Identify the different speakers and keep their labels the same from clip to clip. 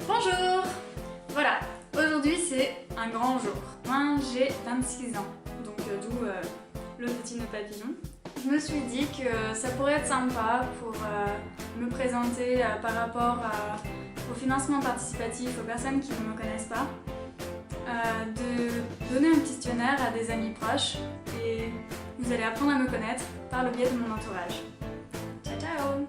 Speaker 1: Bonjour! Voilà, aujourd'hui c'est un grand jour. Moi j'ai 26 ans, donc d'où le petit nœud papillon. Je me suis dit que ça pourrait être sympa pour me présenter par rapport au financement participatif aux personnes qui ne me connaissent pas, de donner un questionnaire à des amis proches et vous allez apprendre à me connaître par le biais de mon entourage. Ciao ciao!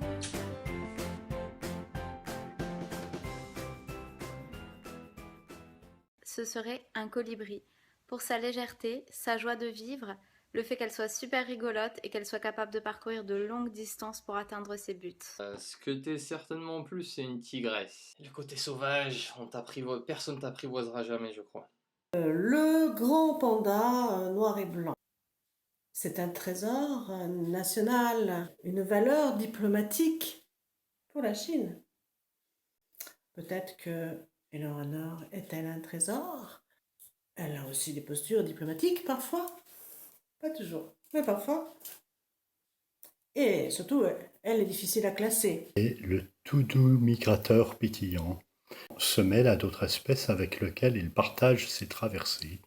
Speaker 2: Ce serait un colibri. Pour sa légèreté, sa joie de vivre, le fait qu'elle soit super rigolote et qu'elle soit capable de parcourir de longues distances pour atteindre ses buts.
Speaker 3: Ce que t'es certainement plus, c'est une tigresse. Le côté sauvage, personne t'apprivoisera jamais, je crois.
Speaker 4: Le grand panda noir et blanc. C'est un trésor national, une valeur diplomatique pour la Chine. Peut-être que Eleanor est-elle un trésor? Elle a aussi des postures diplomatiques parfois. Pas toujours, mais parfois. Et surtout, elle est difficile à classer.
Speaker 5: Et le tout doux migrateur pétillant se mêle à d'autres espèces avec lesquelles il partage ses traversées.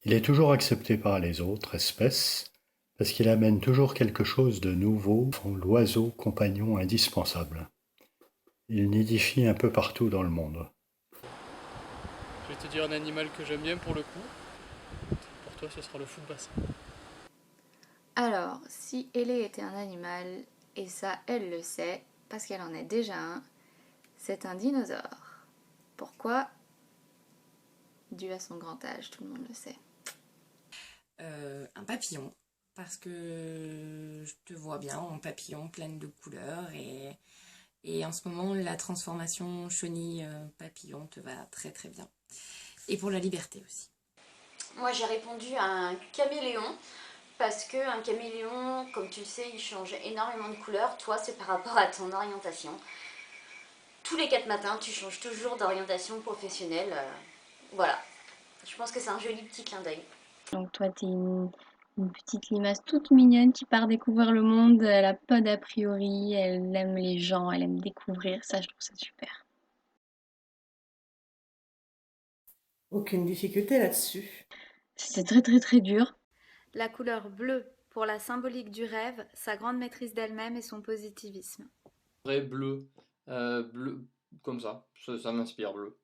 Speaker 5: Il est toujours accepté par les autres espèces parce qu'il amène toujours quelque chose de nouveau, l'oiseau compagnon indispensable. Il nidifie un peu partout dans le monde.
Speaker 6: Je vais te dire un animal que j'aime bien pour le coup. Pour toi, ce sera le fou de bassin.
Speaker 2: Alors, si Elé était un animal, et ça elle le sait, parce qu'elle en est déjà un, c'est un dinosaure. Pourquoi? Dû à son grand âge, tout le monde le sait.
Speaker 7: Un papillon, parce que je te vois bien en papillon pleine de couleurs et en ce moment la transformation chenille-papillon te va très très bien. Et pour la liberté aussi.
Speaker 8: Moi j'ai répondu à un caméléon parce qu'un caméléon, comme tu le sais, il change énormément de couleurs. Toi c'est par rapport à ton orientation. Tous les 4 matins tu changes toujours d'orientation professionnelle. Voilà, je pense que c'est un joli petit clin d'œil.
Speaker 2: Donc toi, t'es une petite limace toute mignonne qui part découvrir le monde. Elle a pas d'a priori, elle aime les gens, elle aime découvrir. Ça, je trouve ça super.
Speaker 4: Aucune difficulté là-dessus.
Speaker 2: C'est très très très dur. La couleur bleue pour la symbolique du rêve, sa grande maîtrise d'elle-même et son positivisme.
Speaker 3: Vrai bleu, bleu, comme ça m'inspire bleu.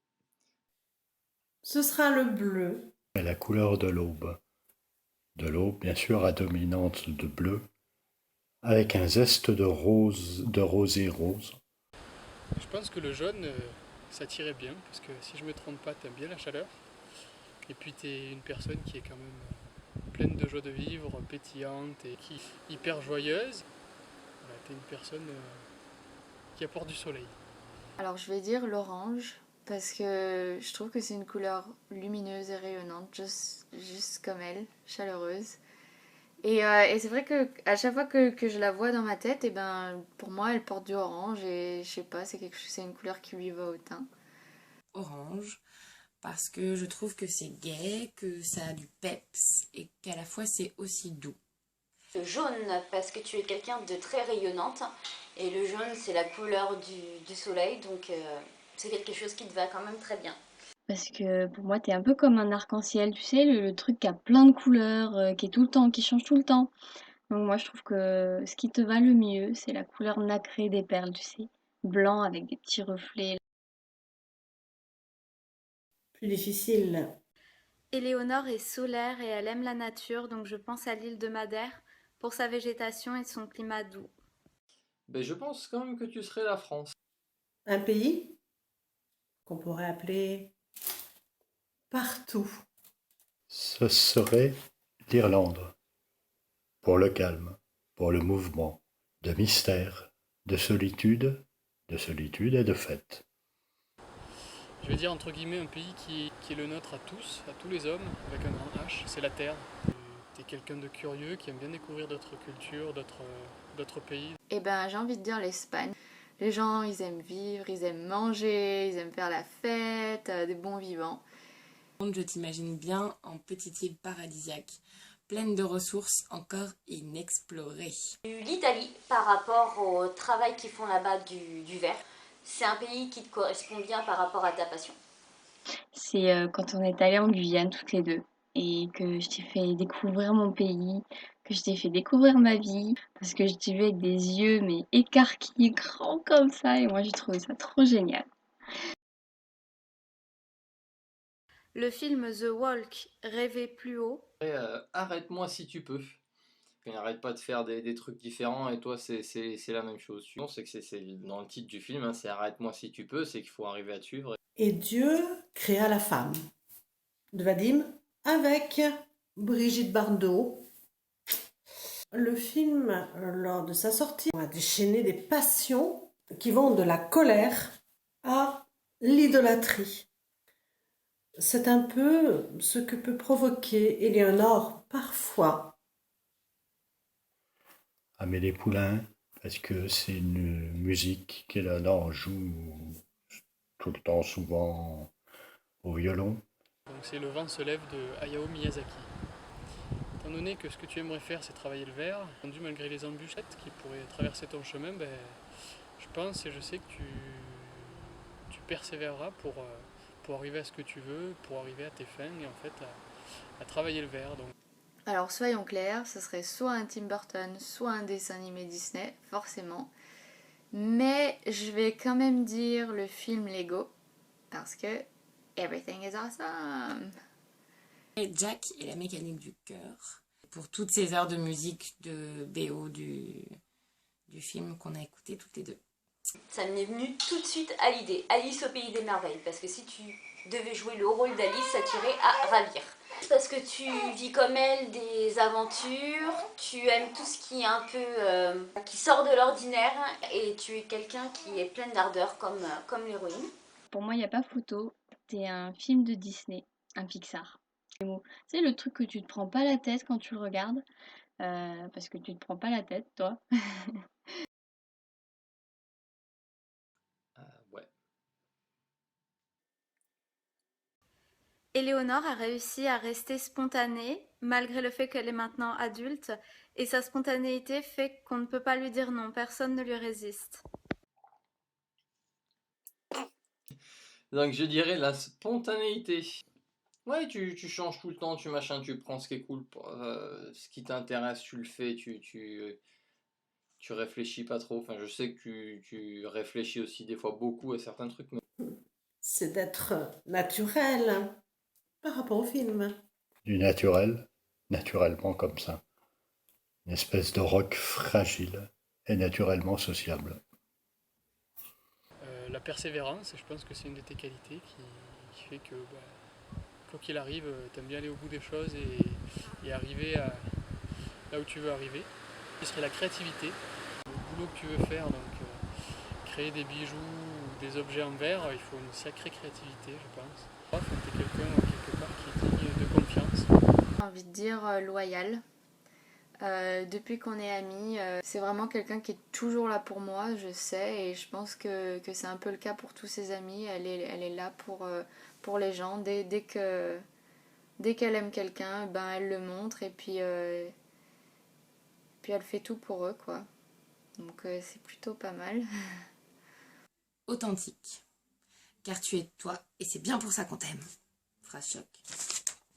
Speaker 4: Ce sera le bleu.
Speaker 5: Et la couleur de l'aube. De l'aube, bien sûr, à dominante de bleu, avec un zeste de rose, de rosé rose.
Speaker 6: Je pense que le jaune, ça tirait bien, parce que si je me trompe pas, t'aimes bien la chaleur. Et puis t'es une personne qui est quand même pleine de joie de vivre, pétillante et qui est hyper joyeuse. Voilà, t'es une personne qui apporte du soleil.
Speaker 2: Alors je vais dire l'orange parce que je trouve que c'est une couleur lumineuse et rayonnante, juste comme elle, chaleureuse. Et c'est vrai que à chaque fois que je la vois dans ma tête, et ben pour moi elle porte du orange et je sais pas, c'est une couleur qui lui va au teint.
Speaker 7: Orange, parce que je trouve que c'est gai, que ça a du peps et qu'à la fois c'est aussi doux.
Speaker 8: Le jaune parce que tu es quelqu'un de très rayonnante et le jaune c'est la couleur du soleil donc c'est quelque chose qui te va quand même très bien.
Speaker 2: Parce que pour moi t'es un peu comme un arc-en-ciel, tu sais, le truc qui a plein de couleurs, qui est tout le temps, qui change tout le temps. Donc moi je trouve que ce qui te va le mieux, c'est la couleur nacrée des perles, tu sais, blanc avec des petits reflets.
Speaker 4: Plus difficile.
Speaker 2: Éléonore est solaire et elle aime la nature, donc je pense à l'île de Madère pour sa végétation et son climat doux.
Speaker 3: Ben, je pense quand même que tu serais la France.
Speaker 4: Un pays qu'on pourrait appeler partout.
Speaker 5: Ce serait l'Irlande, pour le calme, pour le mouvement, de mystère, de solitude et de fête.
Speaker 6: Je vais dire entre guillemets un pays qui est le nôtre à tous les hommes, avec un grand H, c'est la Terre. T'es quelqu'un de curieux qui aime bien découvrir d'autres cultures, d'autres pays.
Speaker 2: Eh ben j'ai envie de dire l'Espagne. Les gens ils aiment vivre, ils aiment manger, ils aiment faire la fête, des bons vivants.
Speaker 7: Je t'imagine bien en petite île paradisiaque, pleine de ressources encore inexplorées.
Speaker 8: L'Italie par rapport au travail qu'ils font là-bas du verre. c'est un pays qui te correspond bien par rapport à ta passion.
Speaker 9: C'est quand on est allé en Guyane toutes les deux et que je t'ai fait découvrir mon pays, que je t'ai fait découvrir ma vie, parce que je t'ai vu avec des yeux mais écarquillés, grands comme ça, et moi j'ai trouvé ça trop génial.
Speaker 2: Le film The Walk, Rêver plus haut,
Speaker 3: Et, arrête-moi si tu peux. Et n'arrête pas de faire des trucs différents et toi c'est la même chose. Non, c'est que c'est dans le titre du film, hein, c'est arrête-moi si tu peux, c'est qu'il faut arriver à te suivre.
Speaker 4: Et Dieu créa la femme de Vadim avec Brigitte Bardot. Le film, lors de sa sortie, a déchaîné des passions qui vont de la colère à l'idolâtrie. C'est un peu ce que peut provoquer Éléonore parfois.
Speaker 5: Amélie Poulain, parce que c'est une musique qu'elle en joue tout le temps, souvent au violon.
Speaker 6: Donc c'est Le vent se lève de Hayao Miyazaki. Étant donné que ce que tu aimerais faire c'est travailler le verre, malgré les embûchettes qui pourraient traverser ton chemin, je pense et je sais que tu persévéreras pour arriver à ce que tu veux, pour arriver à tes fins et en fait à travailler le verre. Donc.
Speaker 2: Alors soyons clairs, ce serait soit un Tim Burton, soit un dessin animé Disney, forcément. Mais je vais quand même dire le film Lego, parce que everything is awesome.
Speaker 7: Et Jack et la mécanique du cœur. Pour toutes ces heures de musique de BO du film qu'on a écouté toutes les deux.
Speaker 8: Ça m'est venu tout de suite à l'idée, Alice au pays des merveilles, parce que si tu devais jouer le rôle d'Alice, ça t'irait à ravir. Parce que tu vis comme elle des aventures, tu aimes tout ce qui est un peu qui sort de l'ordinaire et tu es quelqu'un qui est plein d'ardeur comme l'héroïne.
Speaker 9: Pour moi, il n'y a pas photo, c'est un film de Disney, un Pixar. C'est le truc que tu te prends pas la tête quand tu le regardes, parce que tu te prends pas la tête, toi.
Speaker 3: Ouais.
Speaker 2: Éléonore a réussi à rester spontanée, malgré le fait qu'elle est maintenant adulte, et sa spontanéité fait qu'on ne peut pas lui dire non, personne ne lui résiste.
Speaker 3: Donc je dirais la spontanéité. Ouais, tu changes tout le temps, tu prends ce qui est cool, ce qui t'intéresse, tu le fais, tu réfléchis pas trop. Enfin, je sais que tu réfléchis aussi des fois beaucoup à certains trucs, mais
Speaker 4: C'est d'être naturel par rapport au film.
Speaker 5: Du naturel, naturellement comme ça. Une espèce de roc fragile et naturellement sociable.
Speaker 6: La persévérance, je pense que c'est une de tes qualités qui fait que quoi qu'il arrive, t'aimes bien aller au bout des choses et arriver là où tu veux arriver. Ce serait la créativité, le boulot que tu veux faire, donc créer des bijoux ou des objets en verre, il faut une sacrée créativité, je pense. T'es quelqu'un quelque part qui est digne de confiance.
Speaker 2: J'ai envie de dire loyal. Depuis qu'on est amis, c'est vraiment quelqu'un qui est toujours là pour moi, je sais, et je pense que c'est un peu le cas pour tous ses amis. Elle est là pour les gens. Dès qu'elle aime quelqu'un, ben elle le montre et puis elle fait tout pour eux, quoi. Donc c'est plutôt pas mal.
Speaker 7: Authentique. Car tu es toi et c'est bien pour ça qu'on t'aime. Phrase choc.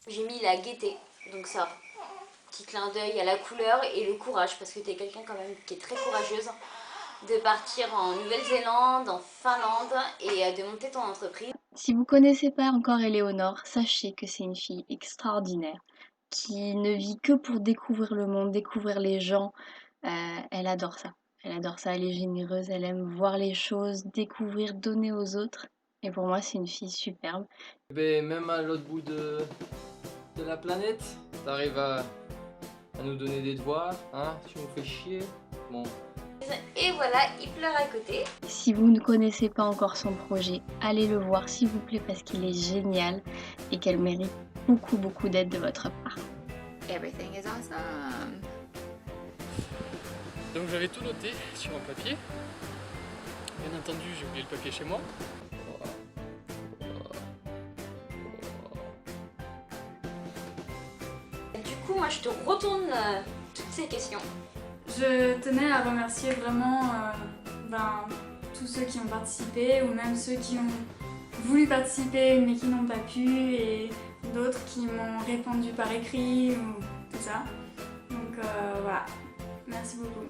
Speaker 8: J'ai mis la gaieté, donc ça, petit clin d'œil à la couleur et le courage, parce que tu es quelqu'un quand même qui est très courageuse, de partir en Nouvelle-Zélande, en Finlande et de monter ton entreprise.
Speaker 9: Si vous connaissez pas encore Éléonore, sachez que c'est une fille extraordinaire, qui ne vit que pour découvrir le monde, découvrir les gens. Elle adore ça. Elle adore ça, elle est généreuse, elle aime voir les choses, découvrir, donner aux autres. Et pour moi, c'est une fille superbe.
Speaker 3: ben, même à l'autre bout de la planète, t'arrives à nous donner des devoirs, hein, tu nous fais chier. Bon.
Speaker 8: Et voilà, il pleure à côté.
Speaker 9: Si vous ne connaissez pas encore son projet, allez le voir s'il vous plaît parce qu'il est génial et qu'elle mérite beaucoup beaucoup d'aide de votre part.
Speaker 2: Everything is awesome.
Speaker 6: Donc j'avais tout noté sur un papier. Bien entendu, j'ai oublié le papier chez moi.
Speaker 8: Du coup, moi je te retourne toutes ces questions.
Speaker 1: Je tenais à remercier vraiment tous ceux qui ont participé ou même ceux qui ont voulu participer mais qui n'ont pas pu et d'autres qui m'ont répondu par écrit ou tout ça. Donc voilà, merci beaucoup.